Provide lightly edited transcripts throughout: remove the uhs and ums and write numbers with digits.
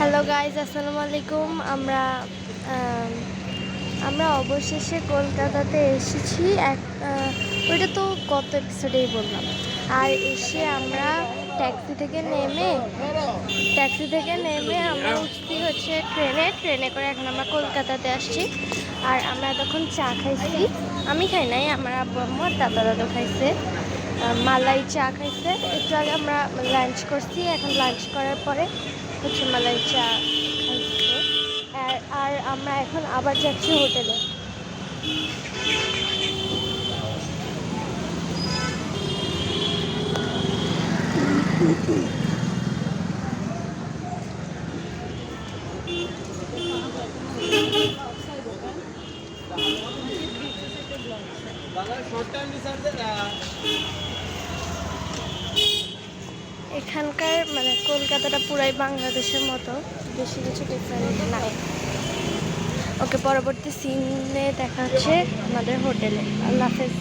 Hello guys, আসসালামু আলাইকুম। আমরা অবশেষে কলকাতাতে এসেছি। ওইটা তো গত এপিসোডেই বললাম। আর এসে আমরা ট্যাক্সি থেকে নেমে আমরা উঠছি হচ্ছে ট্রেনে করে এখন আমরা কলকাতাতে আসছি। আর আমরা তখন চা খাইছি। আমি খাই নাই, আমার আব্বু আম্মু আর দাদা খাইছে, মালাই চা খাইছে। একটু আগে আমরা লাঞ্চ করছি, এখন লাঞ্চ করার পরে হচ্ছে মালাই চা খাইছে। আর আমরা এখন আবার যাচ্ছি হোটেলে। এখানকার মানে কলকাতাটা পুরাই বাংলাদেশের মতো, বেশি কিছু ডিফারেন্ট নাই। ওকে, পরবর্তী সিনে দেখা হচ্ছে আমাদের হোটেলে। আল্লাহ হাফেজ।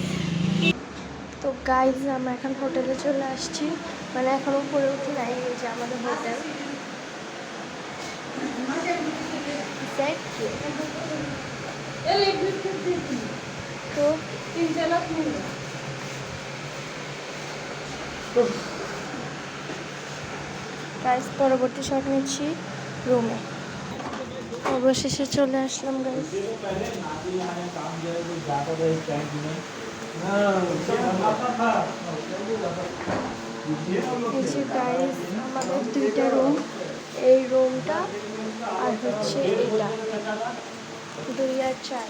তো গাইজ, আমরা এখন হোটেলে চলে আসছি, মানে এখনো উপরে উঠি নাই। এই যে আমাদের হোটেল। তো গাইজ, পরবর্তী শট নিচ্ছি রুমে। অবশেষে চলে আসলাম গাইজ। গাইজ, আমাদের দুইটা রুম, এই রুমটা আর হচ্ছে এইটা, 2 আর 4।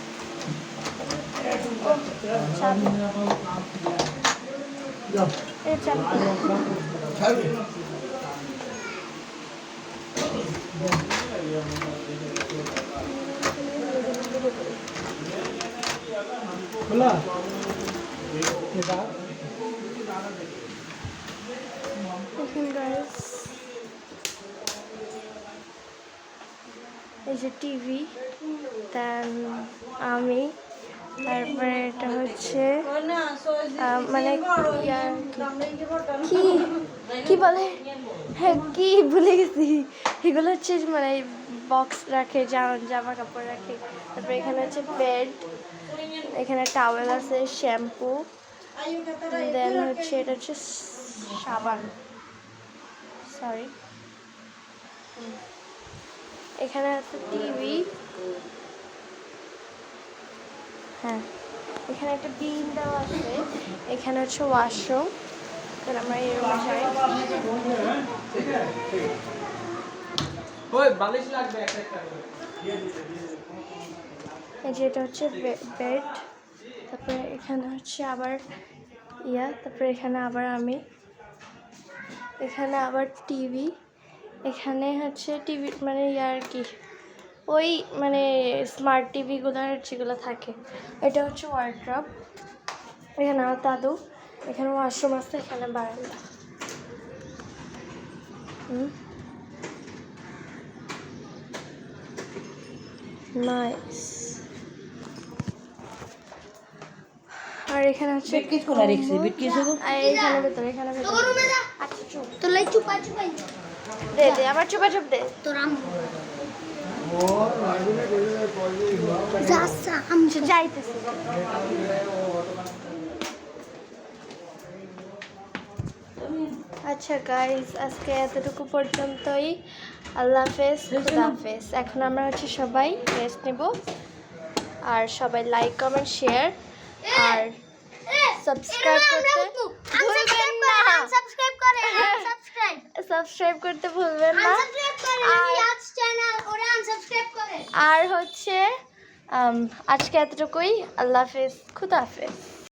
এই যে টিভি, দেন আমি, তারপরে এটা হচ্ছে মানে কি বলে, হ্যাঁ কি ভুলে গেছি, এগুলো হচ্ছে মানে বক্স রাখে, জামা কাপড় রাখে। তারপরে এখানে হচ্ছে বেড, এখানে টাওয়েল আছে, শ্যাম্পু, দেন হচ্ছে এটা হচ্ছে সাবান, সরি। এখানে আছে টিভি, হ্যাঁ এখানে একটা বিন দেওয়া আছে। এখানে হচ্ছে ওয়াশরুম, আমরা এই রুমে যাই। যেটা হচ্ছে বেড, তারপরে এখানে হচ্ছে আবার তারপরে এখানে আবার আমি, এখানে আবার টিভি, এখানে হচ্ছে টিভি মানে আর কি, ওই মানে স্মার্ট টিভিগুলোর যেগুলো থাকে। এটা হচ্ছে ওয়ার্ড্রপ, এখানে আমার দাদু, এখানে ওয়াশরুম আছে, এখানে বারান্দা। নাইস। আর এখানে হচ্ছে এখানে ভেতরে দে আবার চুপা চুপ দে তোর যাইতেছি। আচ্ছা গাইজ, আজকে এতটুকু পর্যন্তই। আল্লাহ হাফেজ, খুদা হাফেজ। এখন আমরা হচ্ছে সবাই রেস্ট নেব। আর সবাই লাইক, কমেন্ট, শেয়ার আর সাবস্ক্রাইব করতে ভুলবেন না। আর হচ্ছে আজকে এতটুকুই। আল্লাহ হাফেজ, খুদা হাফেজ।